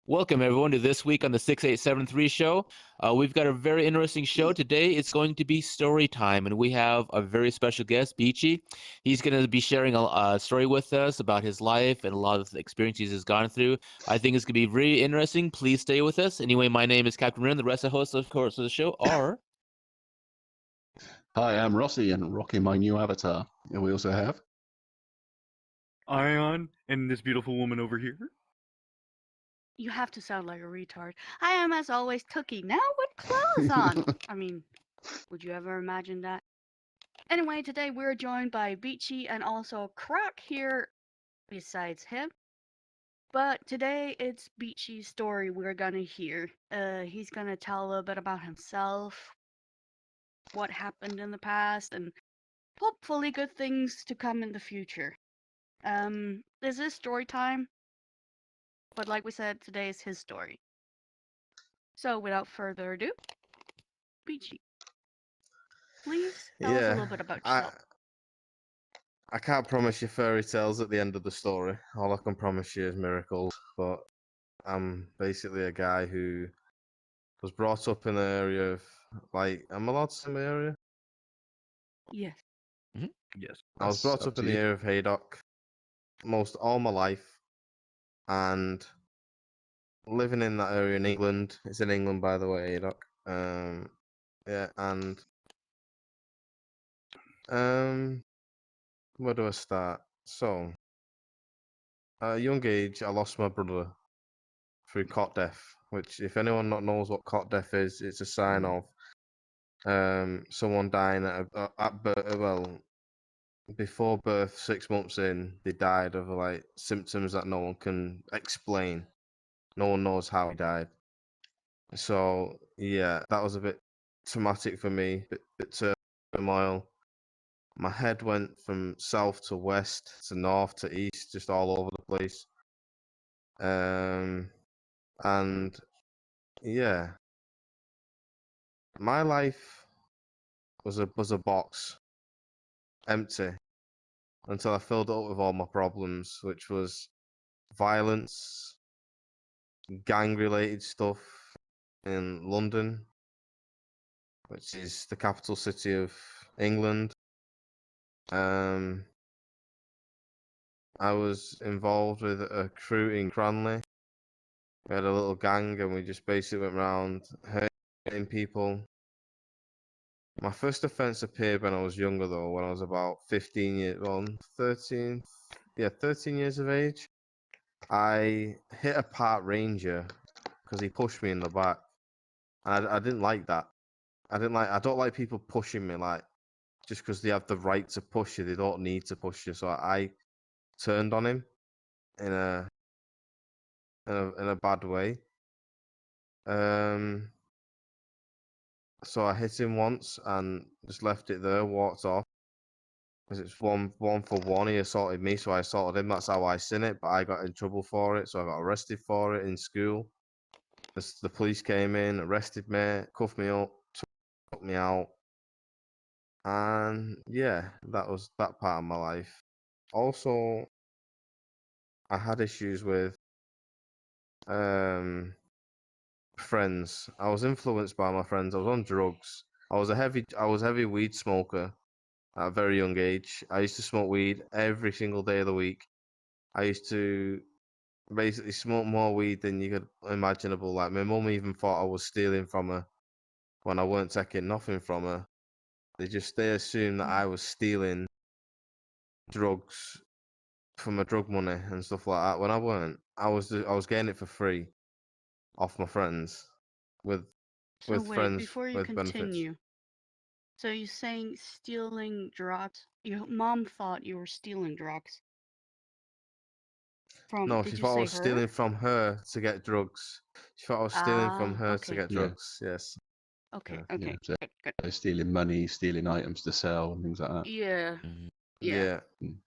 Welcome, everyone, to this week on the 6873 show. We've got a very interesting show today. It's going to be story time, and we have a very special guest, Beachy. He's going to be sharing a story with us about his life and a lot of the experiences he's gone through. I think it's going to be really interesting. Please stay with us. Anyway, my name is Captain Rin. The rest of the hosts, of course, of the show are... Hi, I'm Rossi and rocking my new avatar. And we also have Ion and this beautiful woman over here. You have to sound like a retard. I am, as always, Cookie, now with clothes on. I mean, would you ever imagine that? Anyway, today we're joined by Beachy and also Croc here besides him. But today it's Beachy's story we're gonna hear. He's gonna tell a little bit about himself, what happened in the past, and hopefully good things to come in the future. This is story time, but like we said, today is his story. So without further ado, Beachy, please tell us a little bit about yourself. I can't promise you fairy tales at the end of the story. All I can promise you is miracles. But I'm basically a guy who was brought up in the area of, like, I'm allowed to say my area? Yes. Yes. I was brought up in the area of Haydock most all my life, and living in that area in England. It's in England, by the way, Haydock. Yeah, and where do I start? So, at a young age, I lost my brother through cot death, which, if anyone not knows what cot death is, it's a sign of someone dying at birth. Well, before birth, 6 months in, they died of like symptoms that no one can explain. No one knows how he died. So yeah, that was a bit traumatic for me, bit turmoil. My head went from south to west to north to east, just all over the place. And yeah, my life was a box, empty, until I filled it up with all my problems, which was violence, gang-related stuff in London, which is the capital city of England. I was involved with a crew in Cranley. We had a little gang, and we just basically went around hurting people. My first offence appeared when I was younger, though, when I was about 15 years, well, 13 years of age. I hit a park ranger because he pushed me in the back. And I didn't like that. I don't like people pushing me, like, just because they have the right to push you. They don't need to push you. So I turned on him in a bad way. So I hit him once and just left it there, walked off. Because it's one for one. He assaulted me, so I assaulted him. That's how I seen it, but I got in trouble for it, so I got arrested for it in school. The police came in, arrested me, cuffed me up, took me out. And yeah, that was that part of my life. Also, I had issues with friends. I was influenced by my friends. I was on drugs. I was a heavy weed smoker at a very young age. I used to smoke weed every single day of the week. I used to basically smoke more weed than you could imaginable. Like, my mum even thought I was stealing from her when I weren't taking nothing from her. They assumed that I was stealing drugs from my drug money and stuff like that, when I weren't. I was getting it for free off my friends with So wait, friends before you with benefits. continue, so you're saying stealing drugs? Your mom thought you were stealing drugs from? No, Did she you thought I say was her? stealing from her to get drugs. She thought I was stealing from her to Okay. get Yeah. drugs. Yes. Okay. Yeah, Okay. so Good. stealing money, stealing items to sell, and things like that. Yeah. Mhm. Yeah. Mm.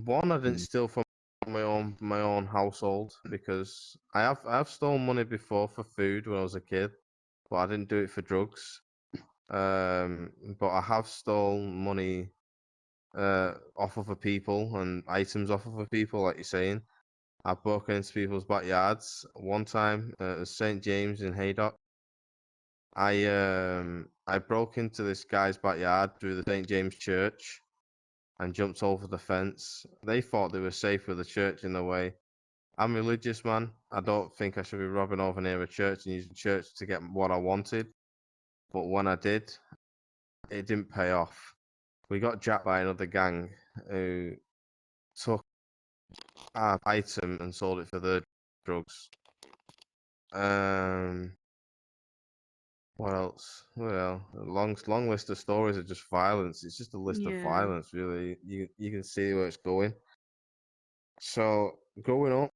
One, I didn't Mm. steal from my own household, because I have stolen money before for food when I was a kid, but I didn't do it for drugs. But I have stolen money off other people and items off other people, like you're saying. I broke into people's backyards. One time, it was St. James in Haydock. I broke into this guy's backyard through the St. James Church and jumped over the fence. They thought they were safe with the church in the way. I'm religious, man. I don't think I should be robbing over near a church and using church to get what I wanted. But when I did, it didn't pay off. We got jacked by another gang who took our item and sold it for their drugs. What else? Well, long list of stories of just violence. It's just a list of Yeah. violence, really. You can see where it's going. So growing up,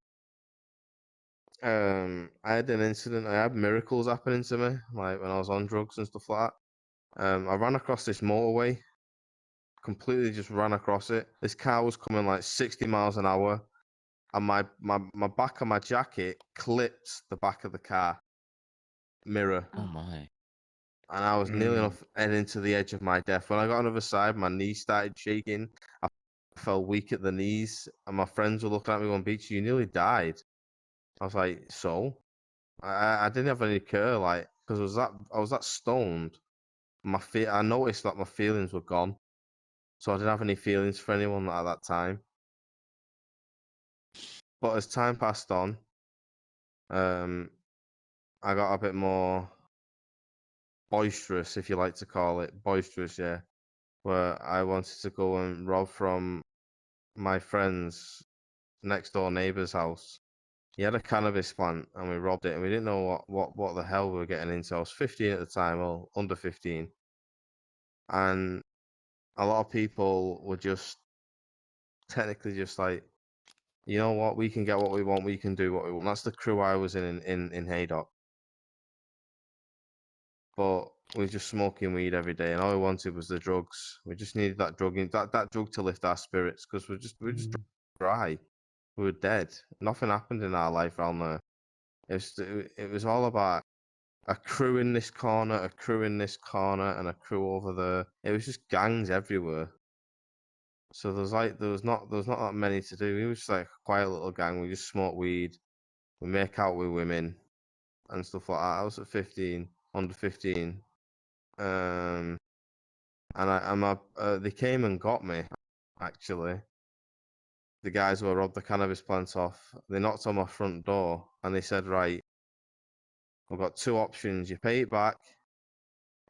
I had an incident. I had miracles happening to me, like when I was on drugs and stuff like that. I ran across this motorway, completely just ran across it. This car was coming like 60 miles an hour, and my back of my jacket clipped the back of the car mirror. Oh my. And I was nearly enough heading to the edge of my death. When I got on the other side, my knees started shaking. I felt weak at the knees, and my friends were looking at me going, "Beach, you nearly died." I was like, "So?" I didn't have any care, like, because I was that stoned. I noticed that my feelings were gone, so I didn't have any feelings for anyone at that time. But as time passed on, I got a bit more boisterous, if you like to call it boisterous, yeah. Where I wanted to go and rob from my friend's next door neighbor's house. He had a cannabis plant and we robbed it, and we didn't know what the hell we were getting into. I was 15 at the time, or under 15. And a lot of people were just technically just like, you know what, we can get what we want, we can do what we want. That's the crew I was in Haydock. But we were just smoking weed every day, and all we wanted was the drugs. We just needed that drug that drug to lift our spirits, because we're just dry. We were dead. Nothing happened in our life around there. It was all about a crew in this corner, a crew in this corner, and a crew over there. It was just gangs everywhere. So there was not that many to do. We were just like a quiet little gang. We just smoke weed. We make out with women and stuff like that. I was at 15, under 15. And they came and got me, actually. The guys who robbed the cannabis plant off, they knocked on my front door and they said, "Right, we've got two options. You pay it back."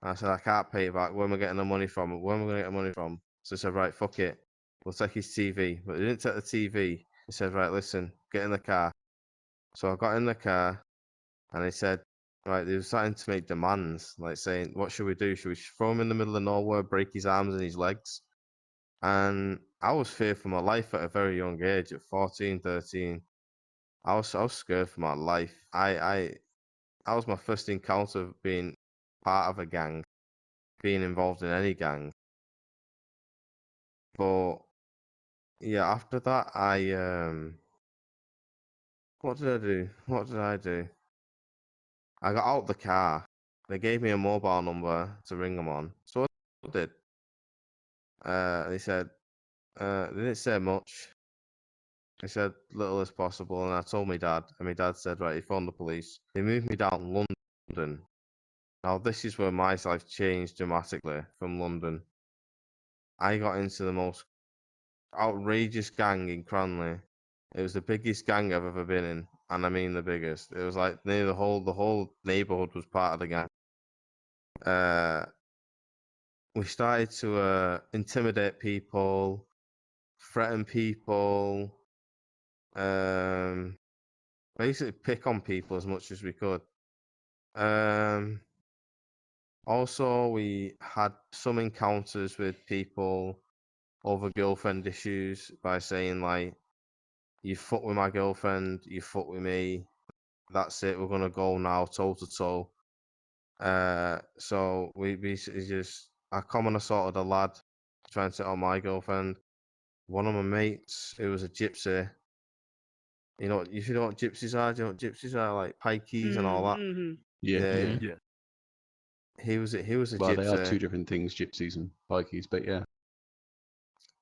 And I said, "I can't pay it back. Where am I getting the money from? Where am I going to get the money from?" So they said, "Right, fuck it. We'll take his TV." But they didn't take the TV. They said, "Right, listen, get in the car." So I got in the car and they said, right, they were starting to make demands, like saying, "What should we do? Should we throw him in the middle of nowhere, break his arms and his legs?" And I was feared for my life at a very young age, at 14, 13. I was scared for my life. I was my first encounter of being part of a gang, being involved in any gang. But yeah, after that, what did I do? What did I do? I got out the car. They gave me a mobile number to ring them on. So I did. They said, they didn't say much. They said little as possible, and I told my dad, and my dad said, right, he phoned the police. They moved me down London. Now this is where my life changed dramatically from London. I got into the most outrageous gang in Cranley. It was the biggest gang I've ever been in, and I mean the biggest. It was like near the whole neighborhood was part of the gang. We started to intimidate people, threaten people, basically pick on people as much as we could. Also, we had some encounters with people over girlfriend issues by saying like, "You fuck with my girlfriend, you fuck with me. That's it. We're gonna go now, toe to toe." So we basically just I come and assaulted a lad trying to hit on my girlfriend. One of my mates, who was a gypsy. You know, if you know what gypsies are, do you know what gypsies are, like pikeys and all that? Mm-hmm. Yeah. Yeah. Yeah. He was a Well, they are gypsy. two different things, gypsies and pikeys, but yeah.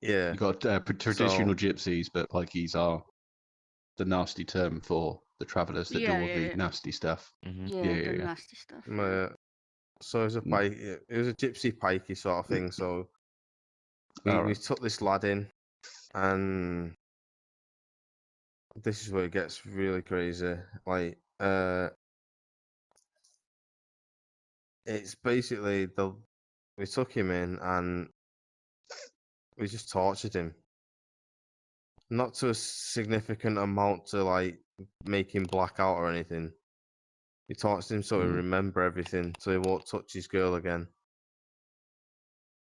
Yeah. You got traditional gypsies, but pikeys are the nasty term for the travelers that do Yeah, all yeah, the yeah. nasty stuff. Mm-hmm. Yeah, Yeah, the yeah. nasty stuff. Yeah. So it was a Mm. pike. It was a gypsy pikey sort of thing. So we Alright. took this lad in, and this is where it gets really crazy. Like, it's basically we took him in and we just tortured him. Not to a significant amount to like make him black out or anything. We tortured him so he Mm. remember everything, so he won't touch his girl again.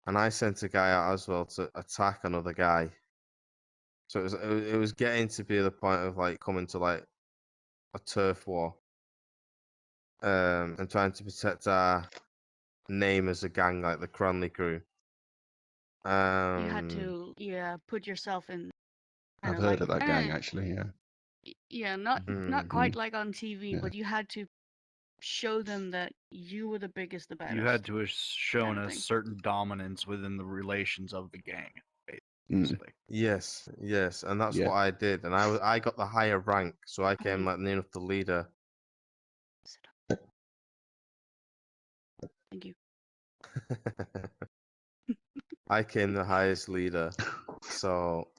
And I sent a guy out as well to attack another guy. So it was getting to be the point of like coming to like a turf war, and trying to protect our name as a gang, like the Cranley crew. You had to, put yourself in. I've Kinda heard like, of that gang actually. Yeah. Yeah, not Mhm. quite like on TV, Yeah. but you had to show them that you were the biggest, the baddest. You had to have shown kinda a thing. certain dominance within the relations of the gang, Mm. basically. Yes, and that's Yeah. what I did, and I got the higher rank, so I came like near enough the leader. Sit up. Thank you. I came the highest leader, so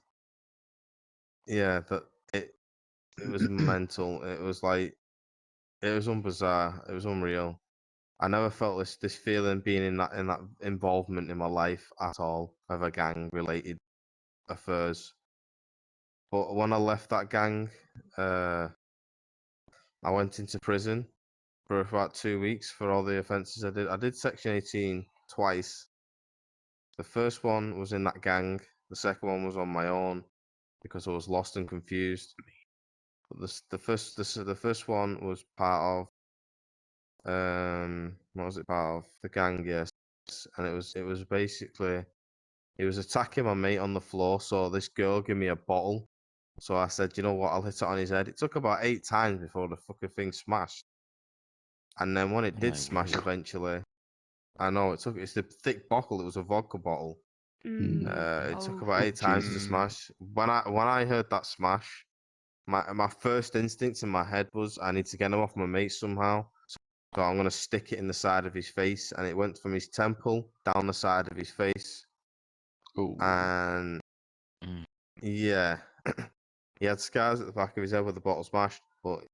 yeah, it was mental. It was like it was unbizarre. It was unreal. I never felt this feeling being in that involvement in my life at all of a gang related affairs. But when I left that gang, I went into prison for about 2 weeks for all the offences I did. I did Section 18 twice. The first one was in that gang. The second one was on my own because I was lost and confused. But the first one was part of what was it part of? The gang, yes. And it was basically he was attacking my mate on the floor, so this girl gave me a bottle. So I said, you know what, I'll hit it on his head. It took about 8 times before the fucking thing smashed. And then when it did My smash word. eventually, I know it's the thick bottle, it was a vodka bottle. It took Oh, about 8 times to Jesus. smash. When I heard that smash, my first instinct in my head was I need to get him off my mate somehow. So I'm gonna stick it in the side of his face, and it went from his temple down the side of his face. Oh. And Mm. yeah, he had scars at the back of his head where the bottle smashed. But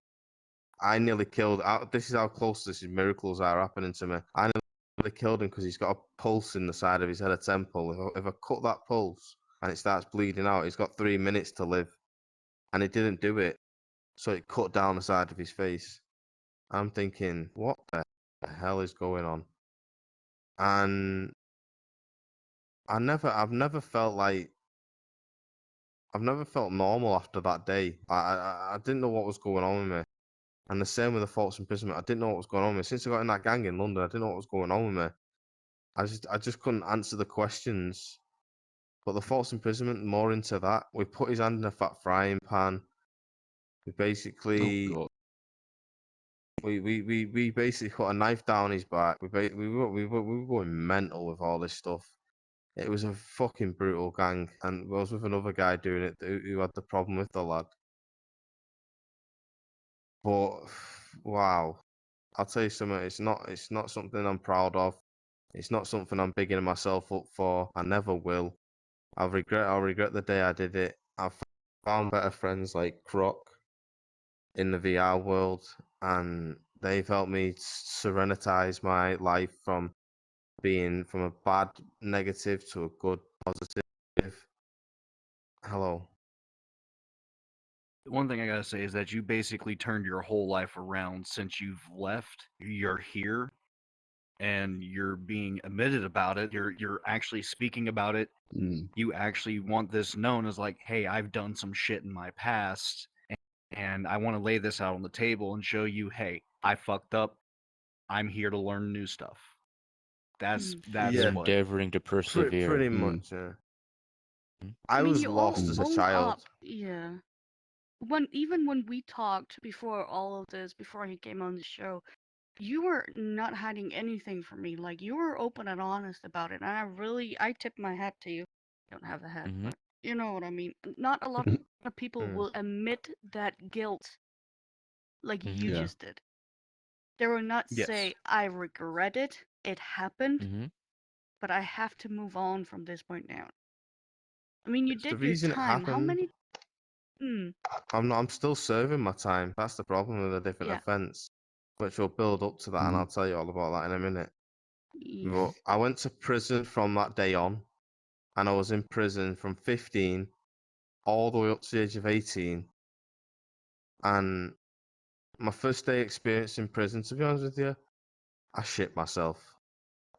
I nearly killed. This is how close this miracles are happening to me. I nearly killed him because he's got a pulse in the side of his head, a temple. If I cut that pulse and it starts bleeding out, he's got 3 minutes to live, and he didn't do it. So it cut down the side of his face. I'm thinking, what the hell is going on? And I've never felt normal after that day. I didn't know what was going on with me. And the same with the false imprisonment. I didn't know what was going on with me. Since I got in that gang in London, I didn't know what was going on with me. I just couldn't answer the questions. But the false imprisonment, more into that. We put his hand in a fat frying pan. We basically Oh God. we basically put a knife down his back. We were going mental with all this stuff. It was a fucking brutal gang, and I was with another guy doing it who had the problem with the lad. But wow, I'll tell you something. It's not something I'm proud of. It's not something I'm bigging myself up for. I never will. I'll regret the day I did it. I've found better friends like Croc in the VR world, and they've helped me serenitize my life from being from a bad negative to a good positive. Hello. One thing I gotta say is that you basically turned your whole life around since you've left. You're here, and you're being admitted about it. You're actually speaking about it. Mm. You actually want this known as like, hey, I've done some shit in my past, and I want to lay this out on the table and show you, hey, I fucked up. I'm here to learn new stuff. That's Yeah. You're what. endeavoring to persevere. Pretty Mm. much, yeah. Mm. I mean, was you lost as a owned child. up, yeah. Even when we talked before all of this, before he came on the show, you were not hiding anything from me. Like, you were open and honest about it, and I tip my hat to you. I don't have a hat, Mhm. but you know what I mean. Not a lot of people Mm. will admit that guilt like Mhm. you Yeah. just did. They will not Yes. say, I regret it, it happened, Mm-hmm. but I have to move on from this point now. I mean, you It's the did your reason it time. How happened. many? Mm, I'm still serving my time. That's the problem with a different yeah. offence, which will build up to that, and Mm. I'll tell you all about that in a minute. Yeah. But I went to prison from that day on, and I was in prison from 15 all the way up to the age of 18. And my first day experience in prison, to be honest with you, I shit myself.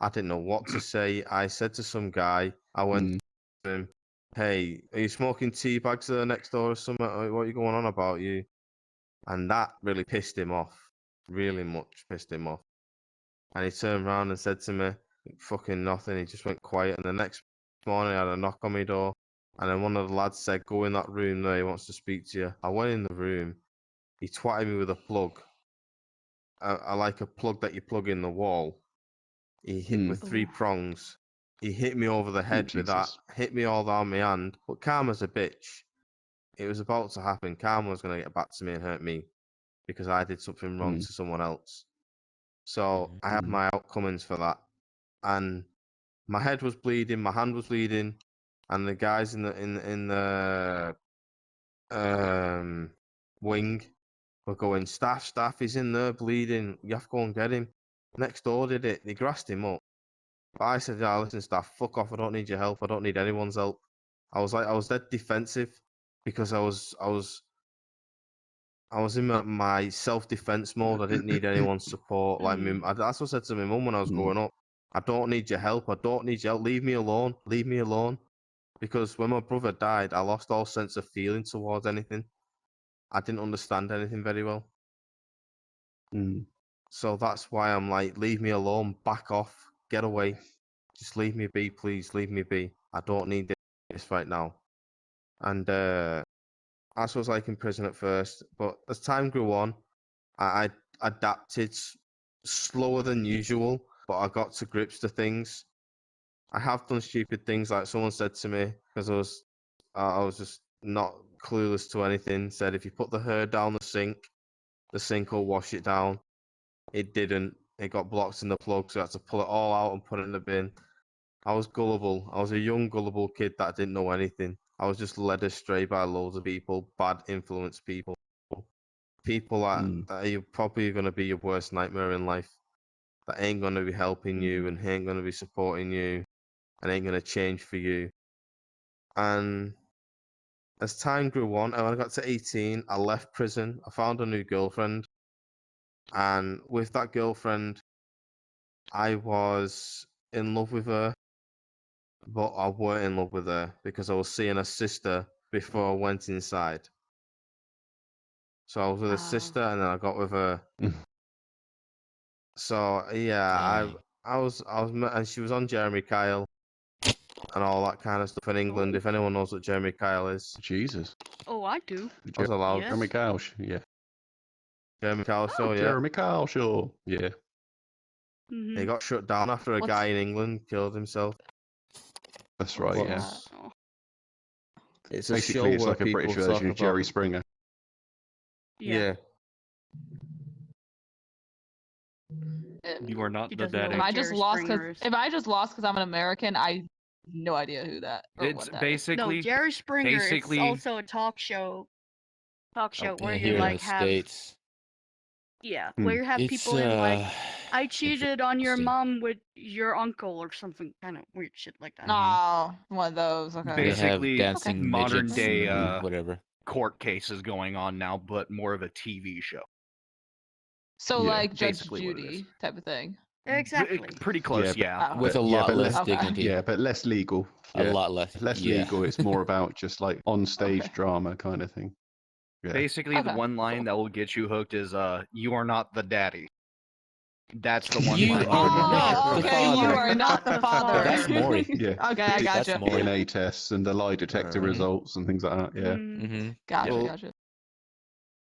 I didn't know what to say. I said to some guy, I went Mm. to him, hey, are you smoking tea bags there next door or something? What are you going on about, you? And that really pissed him off. Really much pissed him off. And he turned around and said to me, fucking nothing. He just went quiet. And the next morning, I had a knock on my door. And then one of the lads said, go in that room there. He wants to speak to you. I went in the room. He twatted me with a plug. I like a plug that you plug in the wall. He hit with 3 Ooh. prongs. He hit me over the head with that. Jesus. Hit me all down my hand. But Karma's a bitch. It was about to happen. Karma was going to get back to me and hurt me because I did something wrong Mm. to someone else. So I had Mm. my outcomings for that. And my head was bleeding, my hand was bleeding, and the guys in the wing were going, staff, he's in there bleeding. You have to go and get him. Next door did it. They grassed him up. But I said, yeah, listen, staff, fuck off. I don't need your help. I don't need anyone's help. I was dead defensive because I was in my self-defense mode. I didn't need anyone's support. Like that's what I said to my mum when I was Mm. growing up. I don't need your help. I don't need your help. Leave me alone. Leave me alone. Because when my brother died, I lost all sense of feeling towards anything. I didn't understand anything very well. Mm. So that's why I'm like, leave me alone. Back off. Get away. Just leave me be, please. Leave me be. I don't need this right now. And that's what I was like in prison at first. But as time grew on, I adapted slower than usual, but I got to grips to things. I have done stupid things, like someone said to me, because I was just not clueless to anything. Said if you put the hair down the sink will wash it down. It didn't. It got blocked in the plug, so I had to pull it all out and put it in the bin. I was gullible. I was a young gullible kid that didn't know anything. I was just led astray by loads of people, bad influence people. People Mm. that are probably going to be your worst nightmare in life. That ain't going to be helping you and ain't going to be supporting you and ain't going to change for you. And as time grew on, and when I got to 18, I left prison. I found a new girlfriend. And with that girlfriend, I was in love with her, but I weren't in love with her because I was seeing her sister before I went inside. So I was with her sister and then I got with her. Mm. So yeah, Dang. and she was on Jeremy Kyle and all that kind of stuff in England. Oh. If anyone knows what Jeremy Kyle is, Jesus. Oh, I do. I was allowed. Yes. Jeremy Kyle. Yeah. Jeremy Kyle show, yeah. Jeremy Kyle show. Yeah. He got shut down after a What's- guy in England killed himself. That's right. But Yeah. Oh. it's a Basically, show it's where like a people British talk version of Jerry about- Springer. Yeah. You are not He the doesn't know daddy. If what I just Jerry lost Springer because is. if I just lost because I'm an American, I have no idea who that. Or It's what that is. basically No, Jerry Springer is basically- also a talk show. Where here you in like the have States. where you have It's people in like I cheated on your interesting. mom with your uncle or something kind of weird shit like that. Oh, one of those. Okay. They have Basically, dancing modern midgets day and whatever. court cases going on now, but more of a TV show. So Yeah, like Judge basically what it is. Judy type of thing. Exactly. Pretty close, Yeah, yeah. With a But- lot but less Okay. dignity. Yeah, but less legal. A Yeah. lot less. Less yeah. legal. It's more about just like on stage Okay. drama kind of thing. Yeah. Basically, the Okay, one line cool. that will get you hooked is "You are not the daddy." That's the one You line. are you will not Oh, the okay. You father. are not the father. That's Maury. Yeah. Okay, I That's gotcha. Maury. DNA tests and the lie detector Mhm. results and things like that. Yeah. Mm-hmm. Gotcha, Well, gotcha.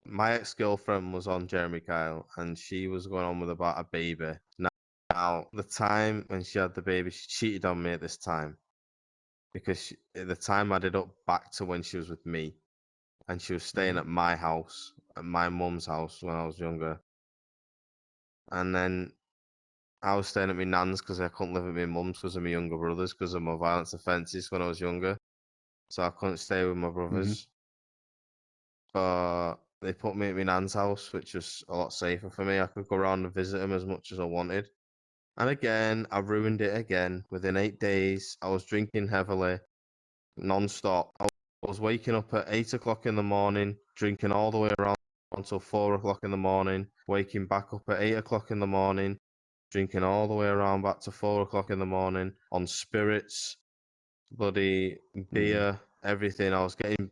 My ex-girlfriend was on Jeremy Kyle and she was going on with about a baby. Now, the time when she had the baby, she cheated on me at this time because at the time added up back to when she was with me. and she was staying at my house, at my mum's house when I was younger. And then I was staying at my nan's because I couldn't live at my mum's because of my younger brothers because of my violence offences when I was younger. So I couldn't stay with my brothers. But they put me at my nan's house, which was a lot safer for me. I could go around and visit them as much as I wanted. And again, I ruined it again. Within 8 days, I was drinking heavily, non-stop. I was waking up at 8 o'clock in the morning, drinking all the way around until 4 o'clock in the morning, waking back up at 8 o'clock in the morning, drinking all the way around back to 4 o'clock in the morning on spirits, bloody beer, everything. I was getting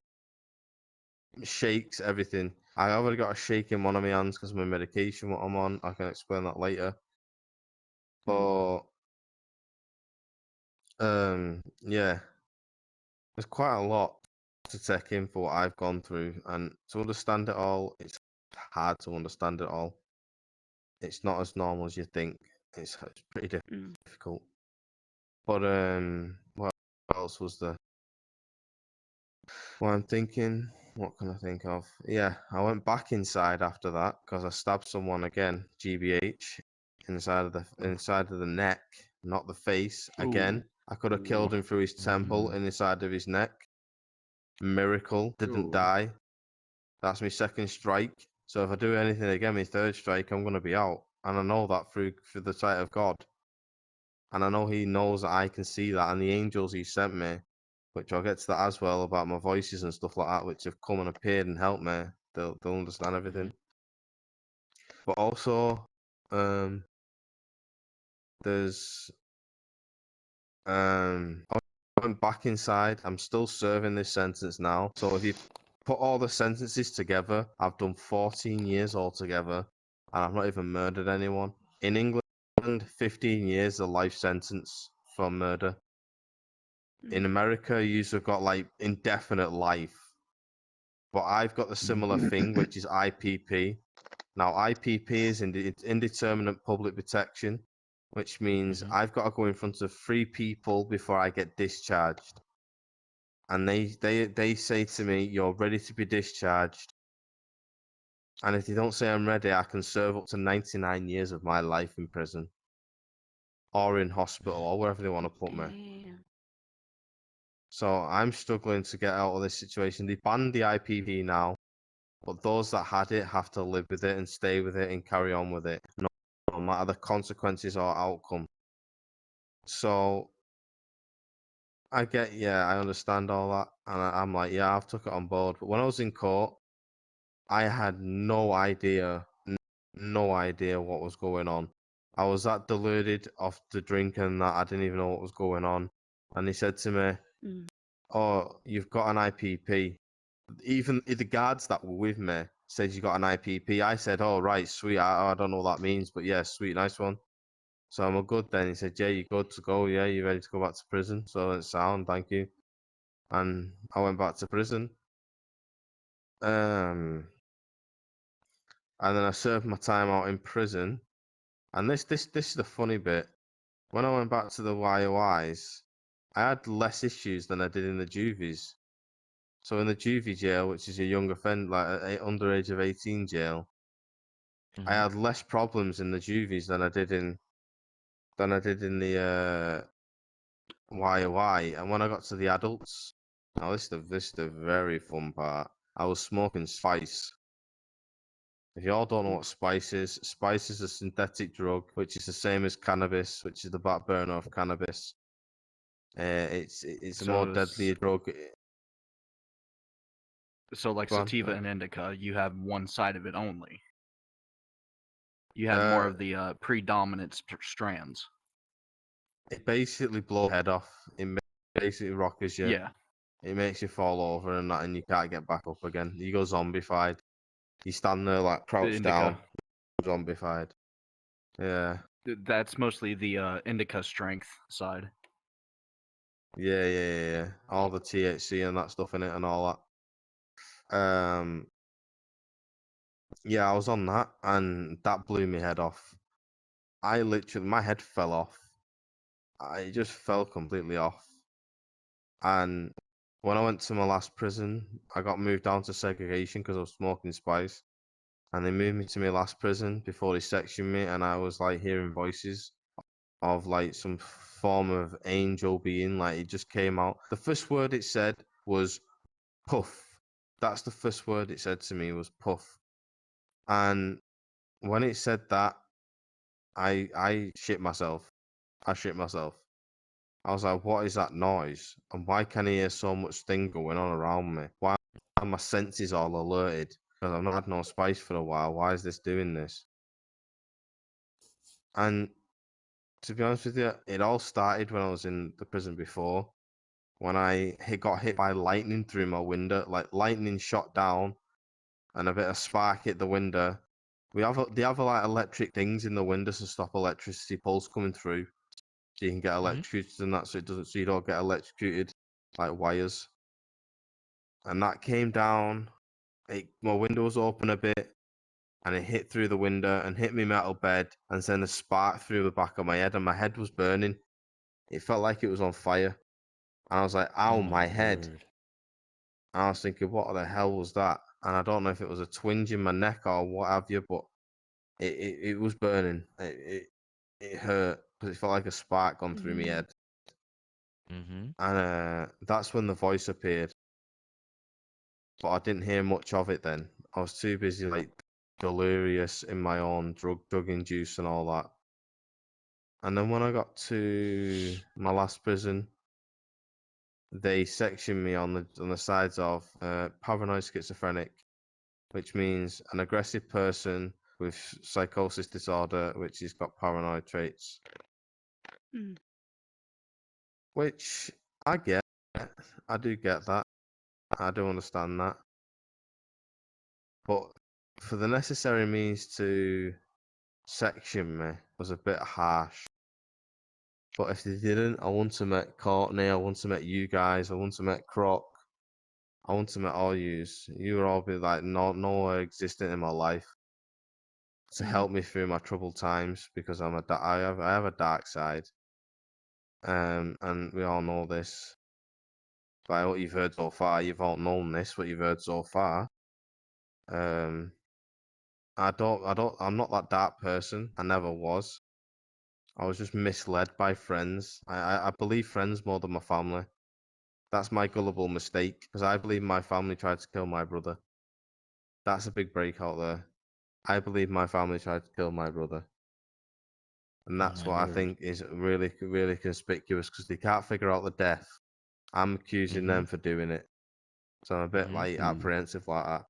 shakes, everything. I already got a shake in one of my hands because of my medication, what I'm on. I can explain that later. But yeah, there's quite a lot to take in for what I've gone through, and to understand it all, it's hard to understand it all. It's not as normal as you think. It's pretty difficult. But what else was there? Well, I'm thinking, what can I think of? Yeah, I went back inside after that because I stabbed someone again, GBH, inside of the neck, not the face. Again, I could have killed him through his temple and inside of his neck. Miracle, didn't die. That's my second strike. So if I do anything again, my third strike, I'm gonna be out, and I know that through the sight of God. And I know He knows that I can see that, and the angels He sent me, which I'll get to that as well about my voices and stuff like that, which have come and appeared and helped me. They'll understand everything. But also, there's I went back inside. I'm still serving this sentence now. So if you put all the sentences together, I've done 14 years altogether, and I've not even murdered anyone. In England, 15 years is a life sentence for murder. In America, you've got like indefinite life. But I've got the similar thing, which is IPP. Now, IPP is indeterminate public protection, which means I've got to go in front of 3 people before I get discharged. And they say to me, "You're ready to be discharged." And if they don't say I'm ready, I can serve up to 99 years of my life in prison, or in hospital, or wherever they want to put me. So I'm struggling to get out of this situation. They banned the IPP now, but those that had it have to live with it and stay with it and carry on with it, no matter the consequences or outcome. So I understand all that, and I'm like, yeah, I've took it on board. But when I was in court, I had no idea what was going on. I was that deluded off the drink and that I didn't even know what was going on. And he said to me, "Oh, you've got an IPP." Even the guards that were with me said you got an IPP. I said, "Oh, right, sweet. I don't know what that means, but yeah, sweet, nice one." So I'm all good then. He said, "Yeah, you're good to go. Yeah, you're ready to go back to prison." So it's sound, thank you. And I went back to prison. And then I served my time out in prison. And this is the funny bit. When I went back to the YOIs, I had less issues than I did in the juvies. So in the juvie jail, which is a young offender, like under age of 18 jail, I had less problems in the juvies than I did in the YOI. And when I got to the adults, now this is the very fun part. I was smoking spice. If you all don't know what spice is a synthetic drug, which is the same as cannabis, which is the back burner of cannabis. It's a more deadly drug. So like Go on. sativa and indica, you have one side of it only. You have more of the predominant strands. It basically blows your head off. It basically rockers you. Yeah. It makes you fall over and that, and you can't get back up again. You go zombified. You stand there like crouched down, zombified. Yeah. That's mostly the indica strength side. Yeah. All the THC and that stuff in it and all that. Yeah, I was on that, and that blew my head off. My head fell off. I just fell completely off. And when I went to my last prison, I got moved down to segregation because I was smoking spice. And they moved me to my last prison before they sectioned me, and I was like hearing voices of like some form of angel being. Like it just came out. The first word it said was puff. That's the first word it said to me was puff. And when it said that, I shit myself. I shit myself. I was like, what is that noise? And why can I hear so much thing going on around me? Why are my senses all alerted? Because I've not had no spice for a while. Why is this doing this? And to be honest with you, it all started when I was in the prison before. When I got hit by lightning through my window, like lightning shot down and a bit of spark hit the window. They have like electric things in the windows to stop electricity pulse coming through. So you can get electrocuted and that, so you don't get electrocuted like wires. And that came down. My window was open a bit, and it hit through the window and hit me metal bed, and sent a spark through the back of my head, and my head was burning. It felt like it was on fire, and I was like, "Ow, my head!" word. And I was thinking, "What the hell was that?" And I don't know if it was a twinge in my neck or what have you, but it was burning. It hurt because it felt like a spark gone through my head. Mm-hmm. And that's when the voice appeared. But I didn't hear much of it then. I was too busy, like, delirious in my own drugging juice and all that. And then when I got to my last prison, they sectioned me on the sides of paranoid schizophrenic, which means an aggressive person with psychosis disorder, which has got paranoid traits. Mm. Which I get. I do get that. I do understand that. But for the necessary means to section me was a bit harsh. But if they didn't, I wouldn't have met Courtney, I wouldn't have met you guys, I wouldn't have met Croc, I wouldn't have met all yous. You would all be like nowhere existent in my life to help me through my troubled times, because I have a dark side. And we all know this. By what you've heard so far, you've all known this, what you've heard so far. I'm not that dark person. I never was. I was just misled by friends. I believe friends more than my family. That's my gullible mistake, because I believe my family tried to kill my brother. That's a big breakout there. I believe my family tried to kill my brother. And that's my what I word. think is really, really conspicuous, because they can't figure out the death. I'm accusing them for doing it. So I'm a bit like apprehensive like that.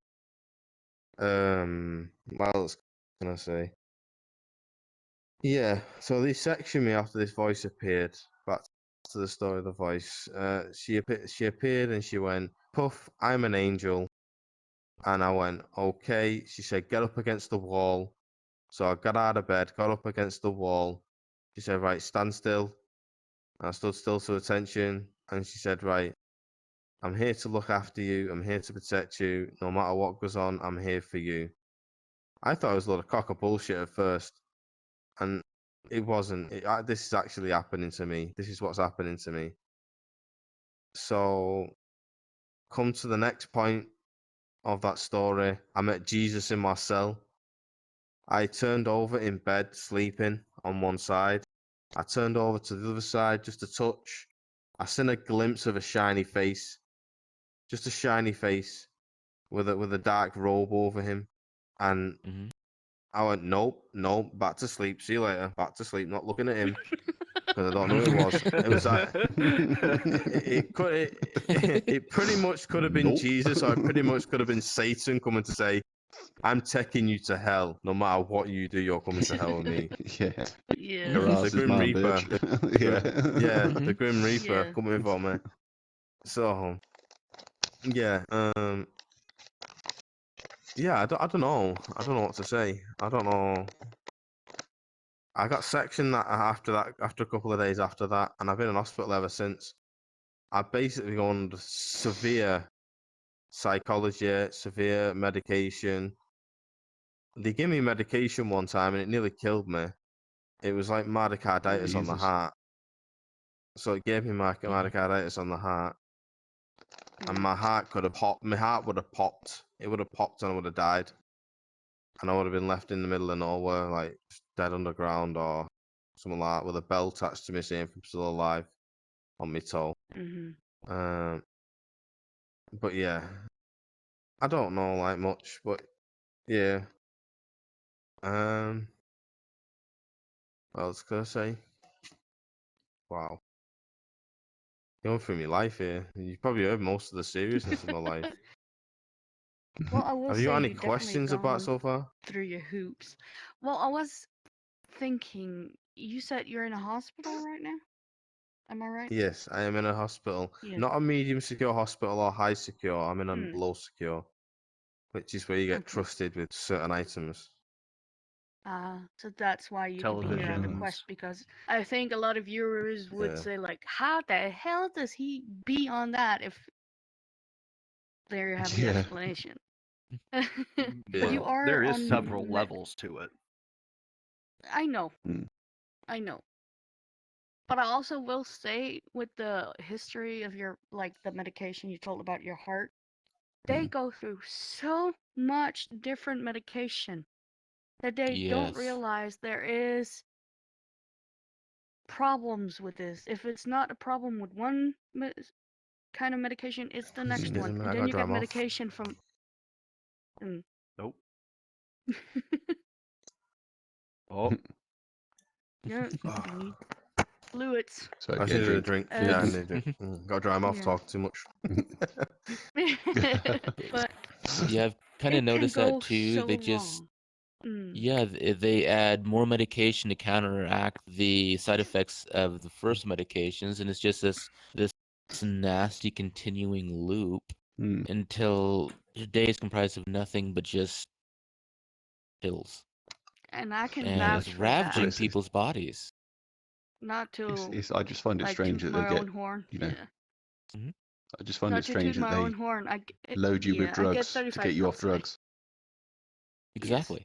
What else can I say? Yeah, so they sectioned me after this voice appeared. Back to the story of the voice. She appeared and she went, "Puff, I'm an angel." And I went, "Okay." She said, "Get up against the wall." So I got out of bed, got up against the wall. She said, "Right, stand still." I stood still to attention, and she said, "Right, I'm here to look after you. I'm here to protect you. No matter what goes on, I'm here for you." I thought it was a lot of cock of bullshit at first, and it wasn't. This is actually happening to me. This is what's happening to me. So, come to the next point of that story. I met Jesus in my cell. I turned over in bed, sleeping on one side. I turned over to the other side just a touch. I seen a glimpse of a shiny face, just a shiny face with a dark robe over him, and I went, "Nope, nope, back to sleep. See you later. Back to sleep. Not looking at him because I don't know who it was. It was that. It pretty much could have been Nope. Jesus, or it pretty much could have been Satan coming to say, "I'm taking you to hell. No matter what you do, you're coming to hell with me." Yeah. Yeah. Your ass The is Grim mine, Reaper. bitch. Yeah, Mhm. the Grim Reaper Yeah. coming for me. So, yeah, yeah, I don't know. I don't know what to say. I don't know. I got sectioned after a couple of days after that, and I've been in hospital ever since. I've basically gone under severe psychology, severe medication. They gave me medication one time, and it nearly killed me. It was like myocarditis on the Jesus. heart. So it gave me myocarditis on the heart. and Mm. my heart could have popped. My heart would have popped. It would have popped, and I would have died, and I would have been left in the middle of nowhere, like just dead underground or something like that, with a bell attached to me saying I'm still alive on my toe. Mhm. Um, but yeah, I don't know like much, but yeah. What else can I say? Wow. Going through my life here. You probably heard most of the seriousness of my life. Well, I will Have you say got any you definitely questions about gone so far? through your hoops. Well, I was thinking, you said you're in a hospital right now? Am I right? Yes, I am in a hospital. Yeah. Not a medium secure hospital or high secure. I'm in a Mm. low secure, which is where you get Okay. trusted with certain items. So that's why you could be here on the Televisions. quest, because I think a lot of viewers would Yeah. say like, how the hell does he be on that if there you have the Yeah. explanation. Yeah. You are There is on several levels to it. I know. Mm. I know. But I also will say, with the history of your, like, the medication you told about your heart, they go through so much different medication that they don't Yes. realize there is problems with this. If it's not a problem with one kind of medication, it's the next Excuse one. me, And I then gotta you dry get 'em off. medication from. Mm. Nope. Oh, Yeah, Oh, you need fluids. So I get just needed a drink. drink. Uh, Yeah, I need a drink. Gotta dry 'em off. Yeah. Talk too much. But Yeah, I've kind it of can noticed go that too. so They just, wrong. Mm. yeah, they add more medication to counteract the side effects of the first medications, and it's just this nasty continuing loop Mm. until your day is comprised of nothing but just pills, And I can and it's vouch for that. ravaging It's- people's bodies. Not to I just find it like strange toot that they my get, own horn. you know, Yeah. I just find Not it to strange toot that my own they horn. load you with I get drugs to 35 get you off pills a day. drugs. Exactly.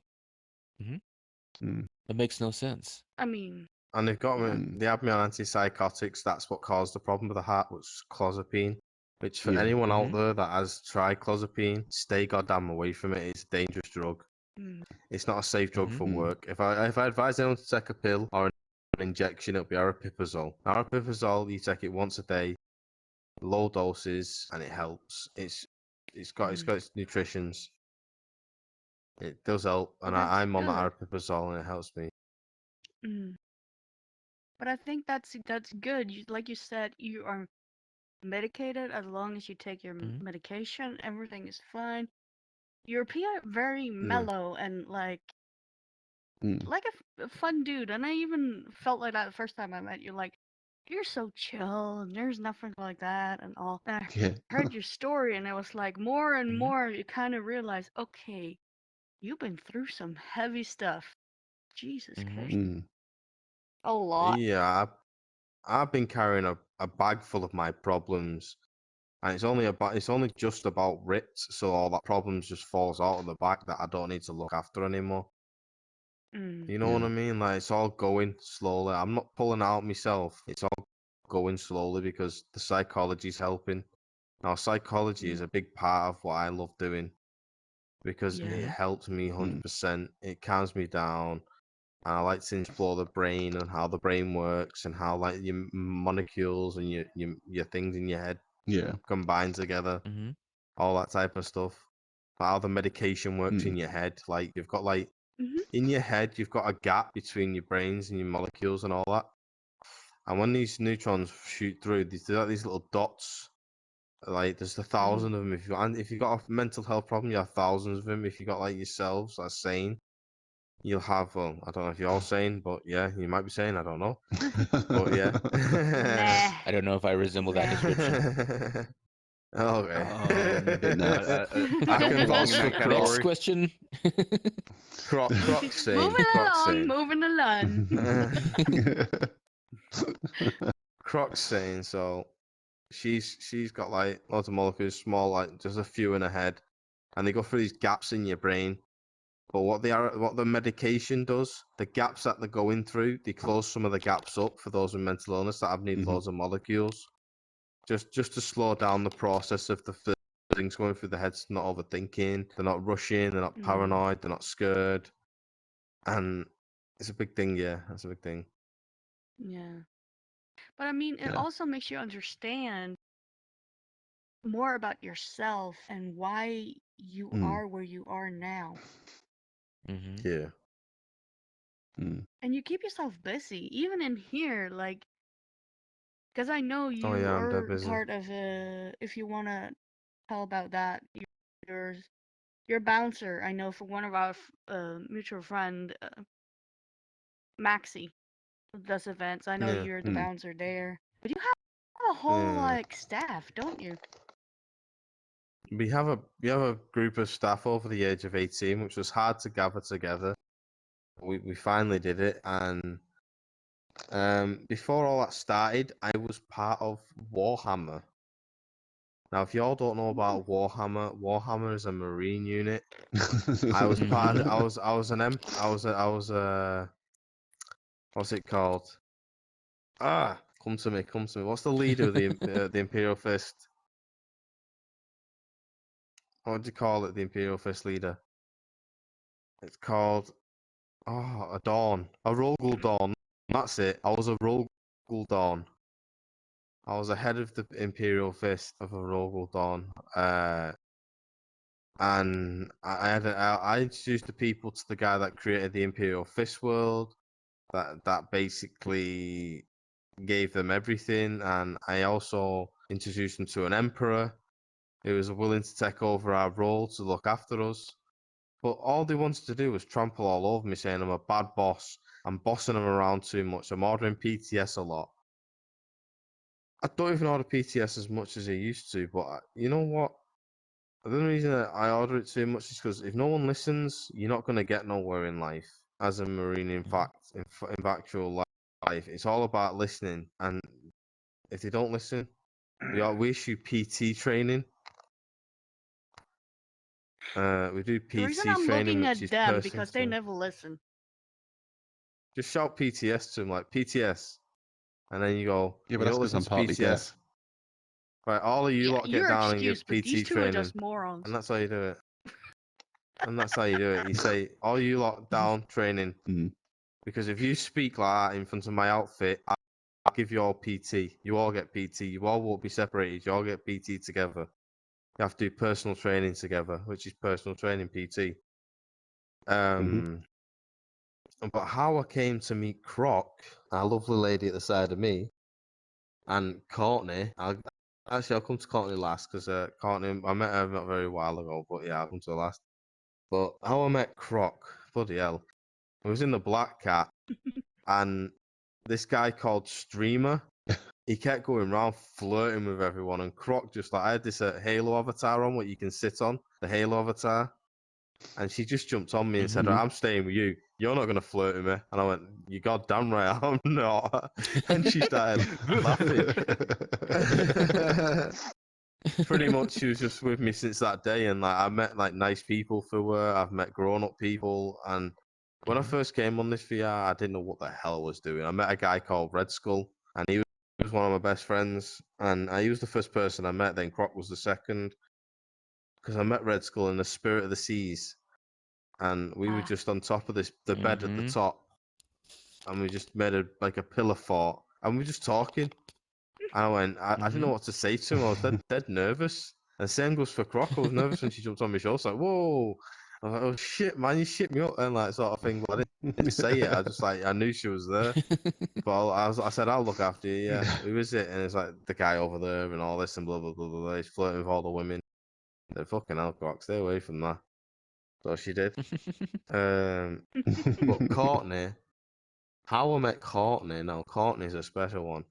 Mm. That makes no sense. I mean, And they've got me. Mm. They had me on antipsychotics. That's what caused the problem with the heart, which was clozapine. Which for Yeah. anyone out Mhm. there that has tried clozapine, stay goddamn away from it. It's a dangerous drug. mm, It's not a safe drug Mhm. for Mm. work. If I advise anyone to take a pill or an injection, it'll be aripiprazole. Aripiprazole, you take it once a day, low doses, and it helps. It's got its nutritions. It does help, Well, and that's I'm on the good. aripiprazole, and it helps me. mm. But I think that's good. Like you said, you are medicated as long as you take your Mhm. medication. Everything is fine. You appear very mellow and like Mm. a fun dude. And I even felt like that the first time I met you. Like, you're so chill, and there's nothing like that, and all. And I Yeah. heard your story, and it was like more and Mhm. more you kind of realize, okay, you've been through some heavy stuff. Jesus Mhm. Christ, Mm. a lot. Yeah, I've been carrying a bag full of my problems, and it's only just about ripped, so all that problems just falls out of the bag that I don't need to look after anymore. Mm, You know what Yeah. I mean? Like it's all going slowly. I'm not pulling out myself. It's all going slowly because the psychology's helping. Now, psychology is mm, a big part of what I love doing because it yeah. helps me Mm. 100%. It calms me down. And I like to explore the brain and how the brain works and how like your molecules and your things in your head Yeah. combine together, Mhm. all that type of stuff. How the medication works Mm. in your head. Like you've got like hmm in your head, you've got a gap between your brains and your molecules and all that. And when these neutrons shoot through, these little dots. Like there's 1,000 of them. If you've got a mental health problem, you have thousands of them. If you got like yourselves that's sane, you'll have. Well, I don't know if you're all sane, but yeah, you might be sane. I don't know, but yeah. Nah. I don't know if I resemble that Nah. description. Okay. A bit nuts. I don't can belong vouch in for that Croc. Next category. question. Croc sane. Moving Croc along, sane. moving along. Croc's saying so. She's got like lots of molecules, small, like just a few in her head, and they go through these gaps in your brain. But what the medication does, the gaps that they're going through, they close some of the gaps up for those with mental illness that have need Mhm. loads of molecules. just to slow down the process of the things going through the heads, not overthinking. They're not rushing. They're not Mm. paranoid. They're not scared. And it's a big thing. Yeah, that's a big thing. Yeah. But I mean, it Yeah. also makes you understand more about yourself and why you Mm. are where you are now. Mm-hmm. Yeah. Mm. And you keep yourself busy, even in here, like, because I know Oh you yeah, I'm dead are busy. part of if you want to tell about that, you're, you're a bouncer. I know for one of our mutual friend, Maxie, does events. I know Yeah. you're the Mm. bouncer there. But you have a whole, Yeah. like, staff, don't you? We have a group of staff over the age of 18, which was hard to gather together. We finally did it, and before all that started, I was part of Warhammer. Now, if y'all don't know about Warhammer, Warhammer is a Marine unit. I was part. Mhm. I was an M. I was a. What's it called? Ah, come to me, come to me. What's the leader of the Imperial Fist? What do you call it? The Imperial Fist leader. It's called a Dawn, a Rogul Dawn. That's it. I was a Rogul Dawn. I was ahead of the Imperial Fist of a Rogul Dawn. And I introduced the people to the guy that created the Imperial Fist world. That basically gave them everything, and I also introduced them to an emperor who was willing to take over our role to look after us. But all they wanted to do was trample all over me, saying I'm a bad boss. I'm bossing them around too much. I'm ordering PTS a lot. I don't even order PTS as much as I used to, but you know what? The only reason that I order it too much is because if no one listens, you're not going to get nowhere in life. As a Marine, in fact, in actual life, it's all about listening. And if they don't listen, we issue PT training. We do The reason PT I'm training, looking which at is them personal. because they never listen. Just shout PTS to them, like PTS, and then you go. Yeah, but You that's don't because listen I'm to partly PTS. deaf. Right, all of you Yeah, lot get your down and excuse, get but these PT two are training, just morons. and that's how you do it. And that's how you do it. You say, all you lot down training, Mm. because if you speak like that in front of my outfit, I'll give you all PT. You all get PT. You all won't be separated. You all get PT together. You have to do personal training together, which is personal training PT. But how I came to meet Croc, a lovely lady at the side of me, and Courtney. I'll come to Courtney last because Courtney, I met her not very while ago, but yeah, I'll come to her last. But how I met Croc, bloody hell, I was in the Black Cat, and this guy called Streamer, he kept going around flirting with everyone, and Croc just like I had this Halo avatar on, what you can sit on, the Halo avatar. And she just jumped on me and said, Mhm. I'm staying with you. You're not going to flirt with me. And I went, you goddamn right, I'm not. And she started laughing. Pretty much she was just with me since that day. And like I met like nice people through her. I've met grown-up people. And when I first came on this VR, I didn't know what the hell I was doing. I met a guy called Red Skull. And he was one of my best friends. And he was the first person I met. Then Croc was the second. Because I met Red Skull in the Spirit of the Seas. And we were Ah. just on top of the bed at the Mhm. top, and we just made like a pillar fort, and we were just talking. And I went, I didn't know what to say to him. I was dead nervous. And same goes for Croc. I was nervous when she jumped on my shoulder. I was like, whoa! I was like, oh shit, man, you shit me up, and like sort of thing. But I didn't say it. I just like I knew she was there. But I said, I'll look after you. Yeah, who is it? And it's like the guy over there, and all this, and blah blah blah blah. Blah. He's flirting with all the women. They're fucking hell, Croc. Stay away from that. So she did. But Courtney, how I met Courtney, now Courtney's a special one.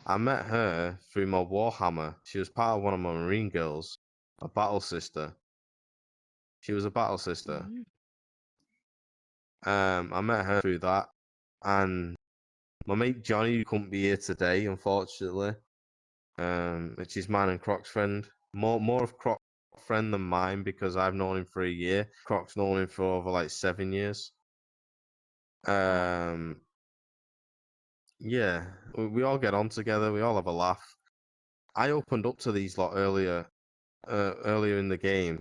I met her through my Warhammer. She was part of one of my Marine girls, a battle sister. She was a battle sister. Mhm. I met her through that. And my mate Johnny, who couldn't be here today, unfortunately, which is mine and Croc's friend. More of Croc's friend than mine because I've known him for a year. Croc's known him for over like 7 years. Yeah, we all get on together. We all have a laugh. I opened up to these lot earlier in the game,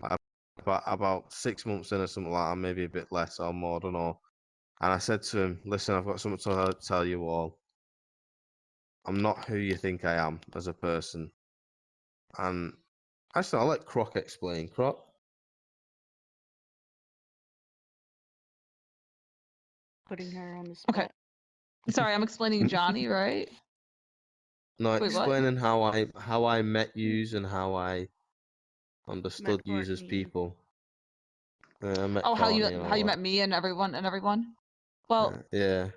about 6 months in or something like that, maybe a bit less or more, I don't know. And I said to him, "Listen, I've got something to tell you all. I'm not who you think I am as a person." And actually, I'll let Croc explain. Croc? Putting her on the spot. Okay. Sorry, I'm explaining Johnny, right? No, Wait, what? explaining how I met yous and how I understood yous as Courtney. people. I met Oh, how you Courtney and how all you that. met me and everyone? Well, Yeah.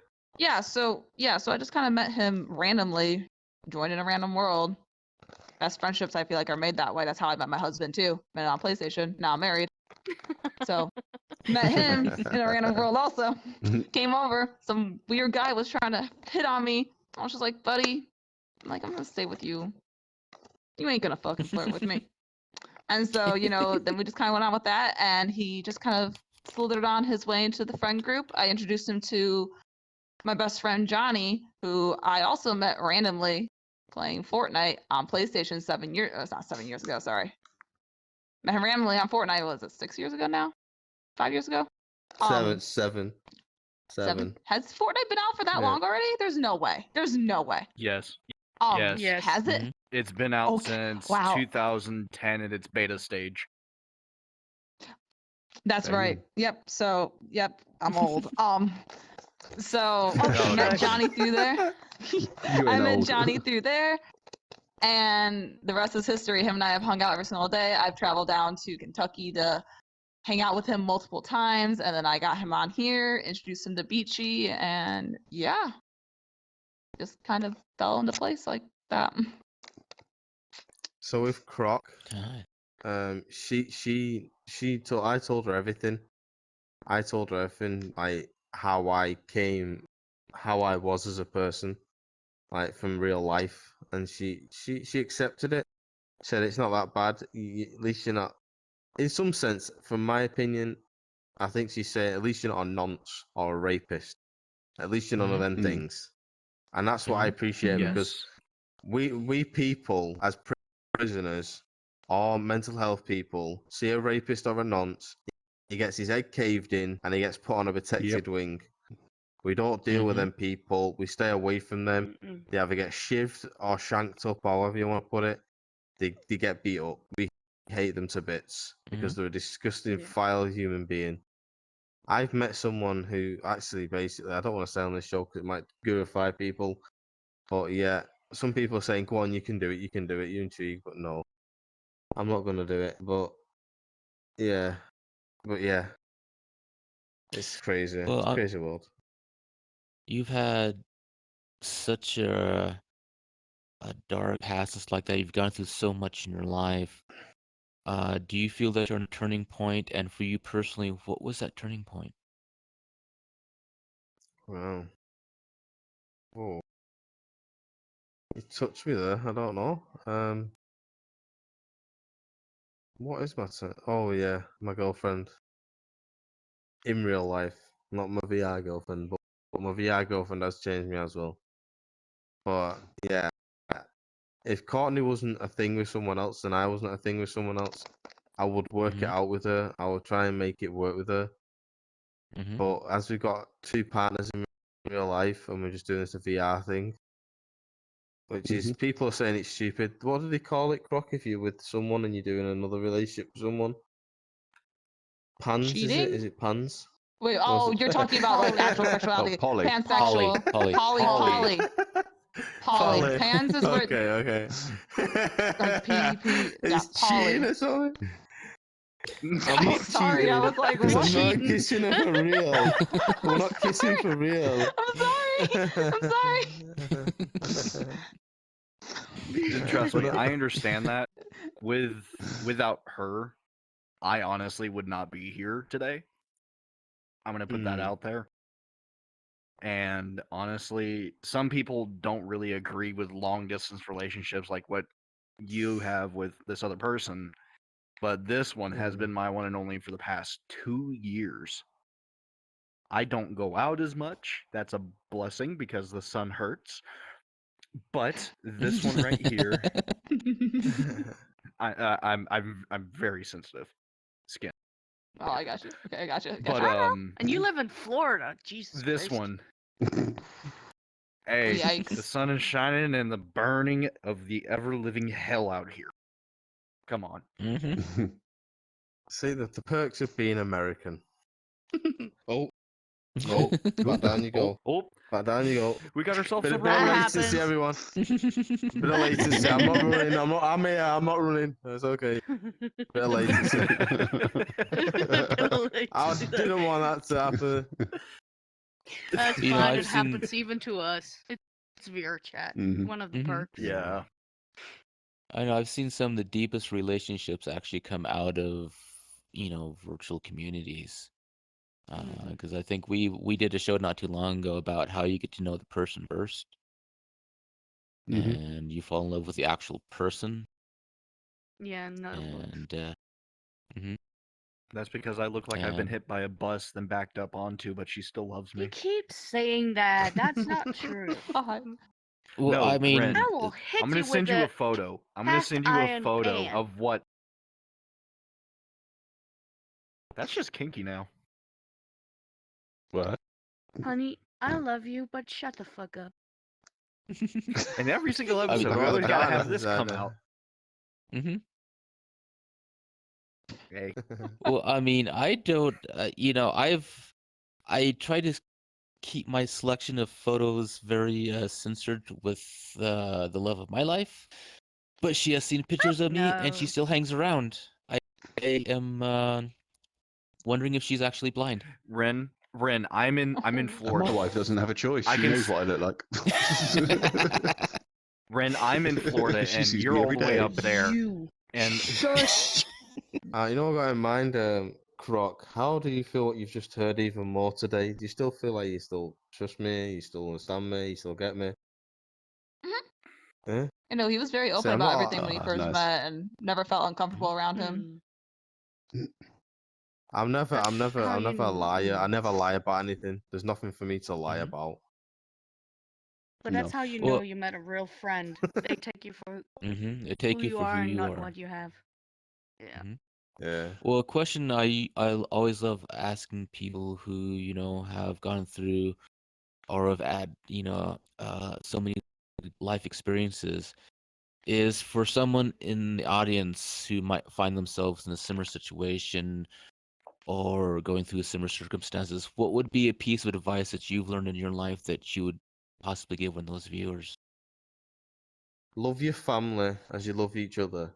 so I just kind of met him randomly, joined in a random world. Best friendships I feel like are made that way. That's how I met my husband too. Met on PlayStation. Now I'm married. So met him in a random world also. Came over. Some weird guy was trying to hit on me. I was just like, buddy, I'm gonna stay with you. You ain't gonna fucking flirt with me. And so, then we just kind of went on with that, and he just kind of slithered on his way into the friend group. I introduced him to my best friend Johnny, who I also met randomly playing Fortnite on PlayStation 7 years. It's not 7 years ago. Sorry, met him randomly on Fortnite. Was it 6 years ago now? 5 years ago? Seven. Has Fortnite been out for that Yeah. long already? There's no way. Yes. Yes. Yes. Has it? Mhm. It's been out Okay, since wow. 2010 at its beta stage. That's Damn. right. Yep. So, I'm old. So Oh, I met shush. Johnny through there. You I ain't met old. Johnny through there, and the rest is history. Him and I have hung out every single day. I've traveled down to Kentucky to hang out with him multiple times, and then I got him on here, introduced him to Beachy, and just kind of fell into place like that. So with Croc, Alright. I told her everything. I told her everything, like how I came, how I was as a person, like from real life, and she accepted it. Said it's not that bad. At least you're not. In some sense, from my opinion, I think she said at least you're not a nonce or a rapist. At least you're none of them Mhm. things, and that's what I appreciate because Yes. we people as prisoners or mental health people see a rapist or a nonce, he gets his head caved in and he gets put on a protected wing. We don't deal with Mhm. them people. We stay away from them. Mm-mm. They either get shivved or shanked up, however you want to put it. They get beat up. We hate them to bits because they're a disgusting, Yeah. vile human being. I've met someone who actually, basically, I don't want to say on this show because it might glorify people, but yeah, some people are saying, "Go on, you can do it. You can do it. You're intrigued," but no, I'm not gonna do it. But yeah, it's crazy. Well, It's a crazy world. you've had such a dark past just like that. You've gone through so much in your life. Do you feel that you're on a turning point? And for you personally, what was that turning point? Wow. Whoa. You touched me there. I don't know. What is my Oh yeah, my girlfriend. In real life, not my VR girlfriend, but my VR girlfriend has changed me as well. But yeah, if Courtney wasn't a thing with someone else, and I wasn't a thing with someone else, I would work it Mhm. out with her. I would try and make it work with her. Mhm. But as we've got two partners in real life, and we're just doing this a VR thing, which is people are saying it's stupid. What do they call it, Croc? If you're with someone and you're doing another relationship with someone, pans is it? Cheating? Is it pans? Wait, Or is oh, it- you're talking about like actual Oh, sexuality. poly. Pansexual. Poly. Poly. Poly. Pans is where Okay. like P. Yeah, It's cheating poly. or something. I'm I'm not sorry, cheating. I was like, I'm what? not kissing her for real. We're not kissing for real. I'm sorry. Trust me, I understand that. Without her, I honestly would not be here today. I'm gonna put that out there. And honestly, some people don't really agree with long distance relationships like what you have with this other person. But this one has been my one and only for the past 2 years. I don't go out as much. That's a blessing because the sun hurts. But this one right here, I'm very sensitive skin. Oh, I got you. Okay, I got you. But And you live in Florida. Jesus this Christ. one, hey, the Yikes. sun is shining and the burning of the ever living hell out here. Come on. Mm-hmm. See the perks of being American. Oh, Oh, back down you go. Oh, Back down you go. we got ourselves Bit a of That latency, happens. everyone. Bit of latency. I'm not running. I'm here. I'm not running. It's okay. Bit of latency. I didn't want that to happen. That's You know, fine. I've It seen- happens even to us. It's VR chat. Mhm. One of the Mhm. perks. yeah. I know I've seen some of the deepest relationships actually come out of, virtual communities. Mhm. Because I think we did a show not too long ago about how you get to know the person first, Mhm. and you fall in love with the actual person, Yeah, another one. and That's because I look like I've been And- hit by a bus, then backed up onto, but she still loves You me. keep saying that. That's not true. Hi. well, No, I mean, Ren, I will hit I'm gonna you send with you a a photo. I'm gonna cast send you a iron photo pan. of what. That's just kinky now. What? Honey, I love you, but shut the fuck up. And every single I mean- episode, we I'd always rather gotta die have than this that, come out. hmm Hey, Well, I mean, I don't, I try to keep my selection of photos very censored with the love of my life, but she has seen pictures of me and she No. still hangs around. I am wondering if she's actually blind. Ren, I'm in And my Florida. wife doesn't have a choice. I She can knows s- what I look like. Ren, I'm in Florida, She and sees you're me all every the way day. up there. You. And Shush. You know what I got in mind, Croc? How do you feel what you've just heard even more today? Do you still feel like you still trust me? You still understand me? You still get me? Eh? You know, he was very open I'm about not- everything when he Ah, first nice. met and never felt uncomfortable around him. I'm never That's how a you liar. I know. never lie about anything. There's nothing for me to lie Mhm. about. But that's No. how you Well- know you met a real friend. They take you for They take who you you for are who and you not are. what you have. Yeah. Mhm. Yeah. Well, a question I always love asking people who have gone through or have had so many life experiences is for someone in the audience who might find themselves in a similar situation or going through similar circumstances. What would be a piece of advice that you've learned in your life that you would possibly give one of those viewers? Love your family as you love each other.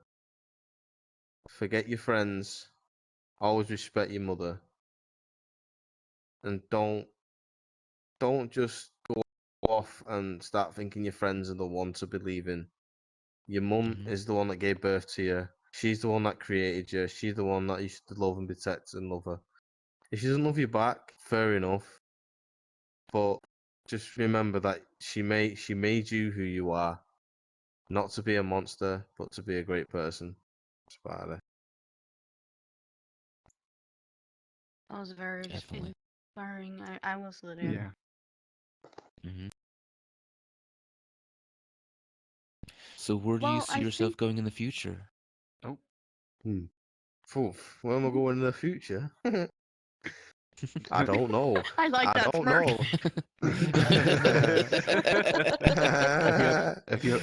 Forget your friends. Always respect your mother. And don't just go off and start thinking your friends are the one to believe in. Your mum Mhm. is the one that gave birth to you. She's the one that created you. She's the one that you should love and protect and love her. If she doesn't love you back, fair enough. But just remember that she made you who you are. Not to be a monster, but to be a great person. That's about it. That was very Definitely. inspiring. I was there. yeah, hmm So where do you Well, see I yourself think going in the future? Oof, where am I going in the future? I don't know. I like I that don't smirk. know.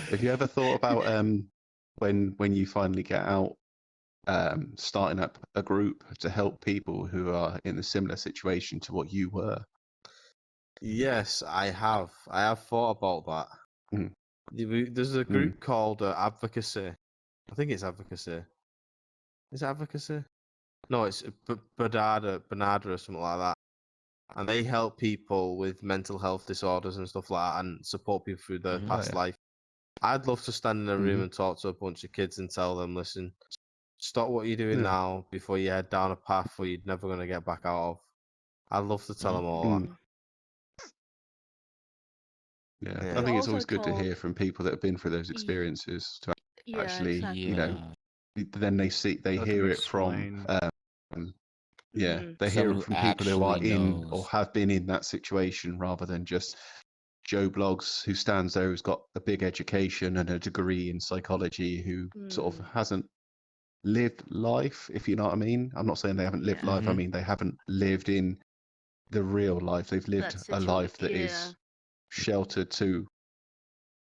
Have you ever thought about when you finally get out, starting up a group to help people who are in a similar situation to what you were? Yes, I have. I have thought about that. Mm. There's a group called Advocacy. I think it's Advocacy. Is it Advocacy? No, it's Bernarda or something like that. And they help people with mental health disorders and stuff like that and support people through their Mhm. past yeah. life. I'd love to stand in a room Mhm. and talk to a bunch of kids and tell them, listen, stop what you're doing Yeah. now before you head down a path where you're never going to get back out of. I'd love to tell Mhm. them all that. Mm. Yeah. Yeah. I But think it's also always good to told- hear from people that have been through those Ye- experiences to Yeah, actually, exactly. you know, then they Let them hear it from explain. yeah, Mhm. they hear Someone it who from people who are actually in or knows. have been in that situation rather than just Joe Blogs who stands there, who's got a big education and a degree in psychology, who sort of hasn't lived life, if you know what I mean. I'm not saying they haven't lived Yeah. life. I Mhm. mean, they haven't lived in the real life. They've lived a life that is Yeah. sheltered to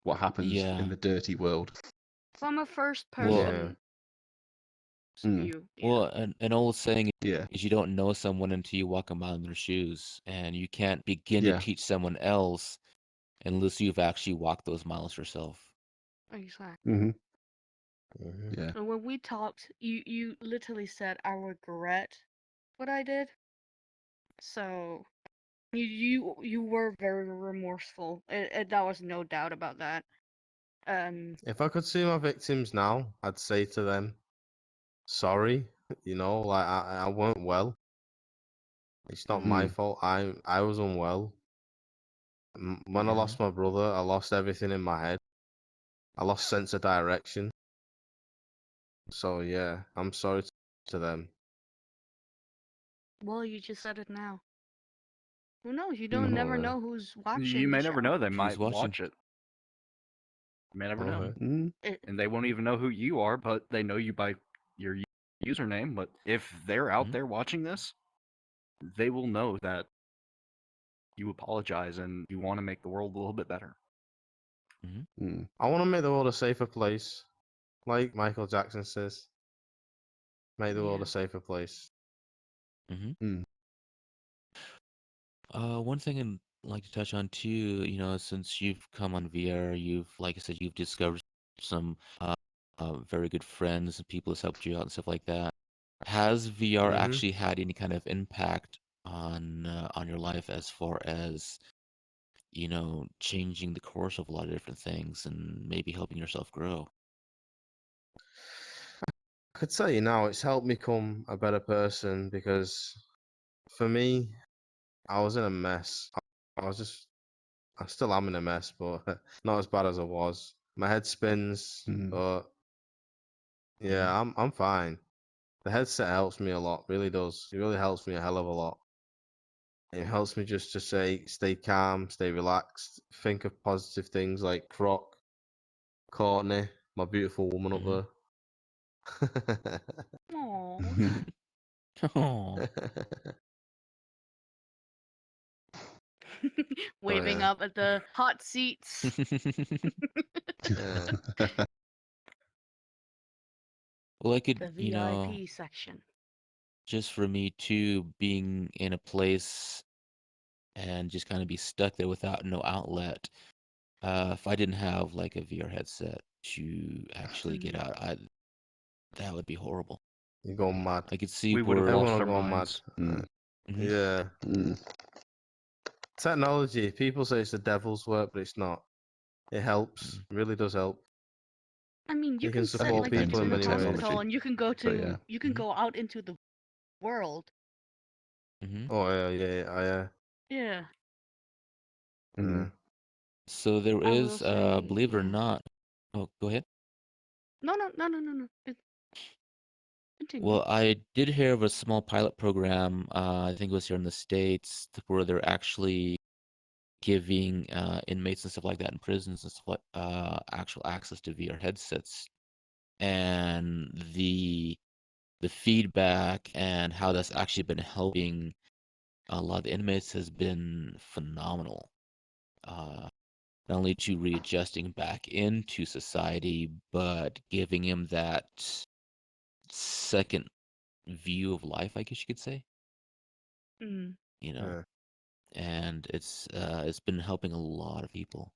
what happens in Yeah. the dirty world. From a first Well, person Mm. view. Yeah. well, an old saying Yeah, is you don't know someone until you walk a mile in their shoes, and you can't begin to yeah, teach someone else unless you've actually walked those miles yourself. Exactly. hmm Mhm. yeah, And when we talked, you literally said I regret what I did. So you were very remorseful. That was no doubt about that. If I could see my victims now, I'd say to them, sorry, like I weren't well. It's not my Mm. fault. I was unwell. When I Mhm. lost my brother, I lost everything in my head. I lost sense of direction. So yeah, I'm sorry to them. well, you just said it now. Who knows? You don't Mm. never Oh know who's watching You the may never show. know. They Who's might watching? watch it. You may never yeah. know. Okay. Mm. And they won't even know who you are, but they know you by your username. But if they're out Mhm. there watching this, they will know that you apologize and you want to make the world a little bit better. Mhm. Mm. I want to make the world a safer place, like Michael Jackson says. Make the world Yeah. a safer place. Mhm. Mm. One thing I'd like to touch on too, since you've come on VR, like I said, you've discovered some very good friends and people that's helped you out and stuff like that. Has VR Mhm. actually had any kind of impact on your life as far as, changing the course of a lot of different things and maybe helping yourself grow? I could tell you now, it's helped me become a better person because for me, I was in a mess. I still am in a mess, but not as bad as I was. My head spins, Mm. but yeah, Mhm. I'm fine. The headset helps me a lot, really does. It really helps me a hell of a lot. It helps me just to stay calm, stay relaxed, think of positive things like Croc, Courtney, my beautiful woman up Mhm. there. Aww. Oh. Waving yeah. up at the hot seats. Yeah. Well, I could, The VIP section. just for me too, being in a place and just kind of be stuck there without no outlet. If I didn't have like a VR headset to actually get out, that would be horrible. You're going mad. I could see We would have where. Everyone lost will our go mad. minds. Mm. Mhm. Yeah. Mm. Technology, people say it's the devil's work, but it's not. It helps. Mm. It really does help. I mean, you You can can sit support like Depends people into in on the the many ways. hospital technology. and you can go But yeah. you can Mhm. go out into the world. Mhm. Oh yeah. Yeah. Mm. So there I will is, say, believe it or yeah. not. Oh, go ahead. No. Continue. Well, I did hear of a small pilot program. I think it was here in the States, where they're actually giving inmates and stuff like that in prisons and stuff like actual access to VR headsets, and the feedback and how that's actually been helping a lot of the inmates has been phenomenal. Not only to readjusting back into society, but giving him that second view of life, I guess you could say. Mm. You know, Yeah. and it's been helping a lot of people.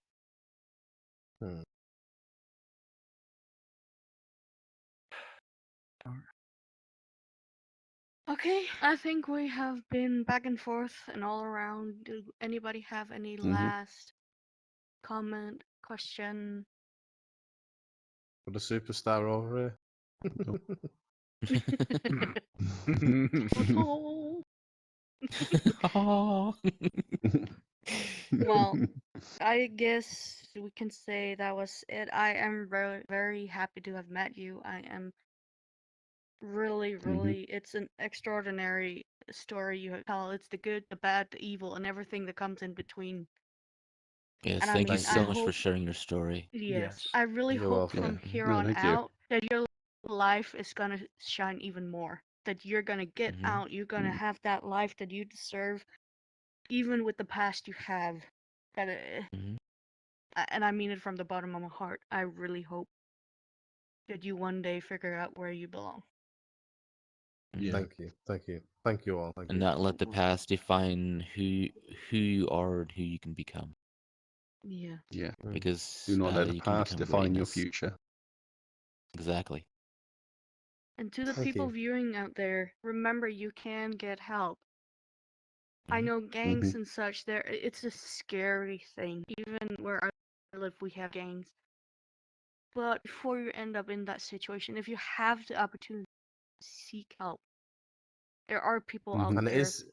Hmm. Okay, I think we have been back and forth and all around. Do anybody have any Mm-hmm. last comment, question? Got a superstar over Oh. Oh. Well, I guess we can say that was it. I am very, very happy to have met you. I am really, Mm-hmm. really, it's an extraordinary story you tell. It's the good, the bad, the evil, and everything that comes in between. Yes, And I thank you mean, I so much for hope, sharing your story. yes, Yes. I really You're hope welcome. from Yeah. here No, on thank you. out that your life is gonna shine even more. That you're gonna get Mhm. out, you're gonna have that life that you deserve, even with the past you have. That, Mhm. and I mean it from the bottom of my heart. I really hope that you one day figure out where you belong. Yeah. Thank you. Thank you. Thank you all. Thank And you. not let the past define who you are and who you can become. Yeah. Yeah. Mm. Because Do not let the you can past become define your greatness. future. Exactly. And to the Thank people you. viewing out there, remember you can get help. I Mhm. know gangs and such, it's a scary thing. Even where I live, we have gangs. But before you end up in that situation, if you have the opportunity to seek help, there are people out Mhm. And there. it is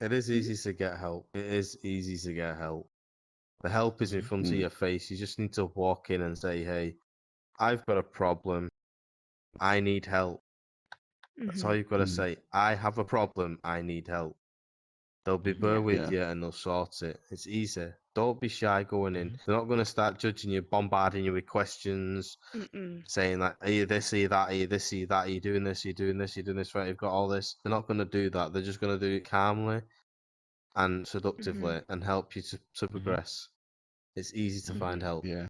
Mhm. easy to get help. It is easy to get help. The help is in Mhm. front of your face. You just need to walk in and say, "Hey, I've got a problem. I need help." That's all Mhm. you've got to Mhm. say. I have a problem. I need help. They'll be Mhm. there with Yeah. you and they'll sort it. It's easy. Don't be shy going in. Mhm. They're not going to start judging you, bombarding you with questions, Mm-mm. saying like, "Are you this? Are you that? Are you this? Are you that? Are you doing this? Are you doing this? Are you doing this? Right? You've got all this." They're not going to do that. They're just going to do it calmly and seductively and help you to progress. It's easy to find help. Yeah.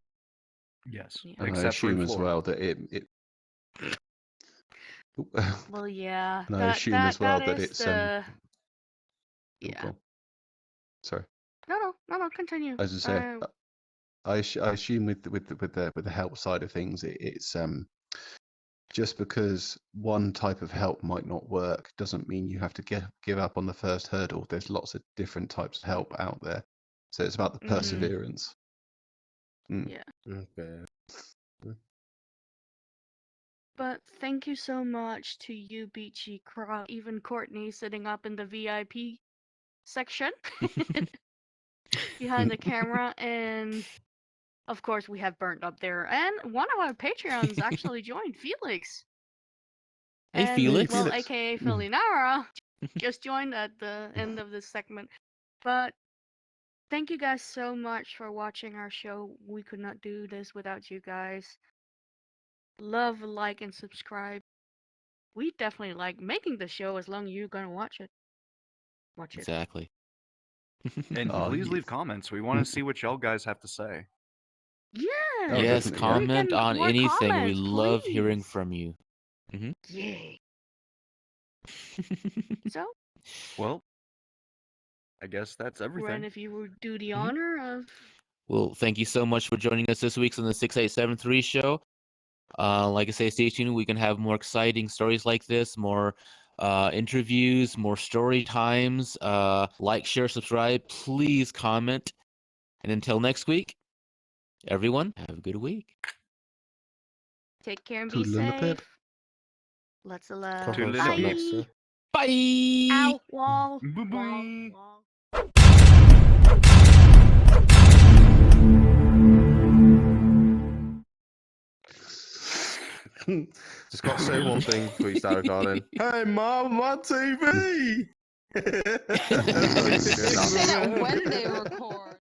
Yes. Yeah. And I Except for in assume as Florida. well that it Well, yeah. and I assume as well That that is it's the. oh, Yeah. go on. Sorry. No. Continue. As I say, I assume with the help side of things, it's just because one type of help might not work doesn't mean you have to give up on the first hurdle. There's lots of different types of help out there, so it's about the Mhm. perseverance. Yeah. Okay. But thank you so much to you, Beachy, Crow, even Courtney sitting up in the VIP section behind the camera, and of course we have Burnt up there, and one of our Patreons actually joined, Felix. Hey, And Felix. well, Felix. aka Felinara, just joined at the end of this segment. But thank you guys so much for watching our show. We could not do this without you guys. Love, like, and subscribe. We definitely like making the show as long as you're gonna watch it. Watch it. Exactly. And Oh, please yes. leave comments. We want to see what y'all guys have to say. Yeah. Oh, Yes, definitely, yeah. comment on More anything. We comments, love hearing please. from you. Yeah. So, Well, I guess that's Ren, everything. if you would do the Mhm. honor of. Well, thank you so much for joining us this week on the 6873 show. Like I say, stay tuned. We can have more exciting stories like this, more interviews, more story times. Like, share, subscribe. Please comment. And until next week, everyone, have a good week. Take care and be Toodle and the pip. safe. Lots of love. Toodle Until and next Bye. time. Bye. Ow, wall. Bye-bye. Wall. Just got to say one thing before you start recording. Hey, Mom, I'm on TV! That's good. Say that when they record.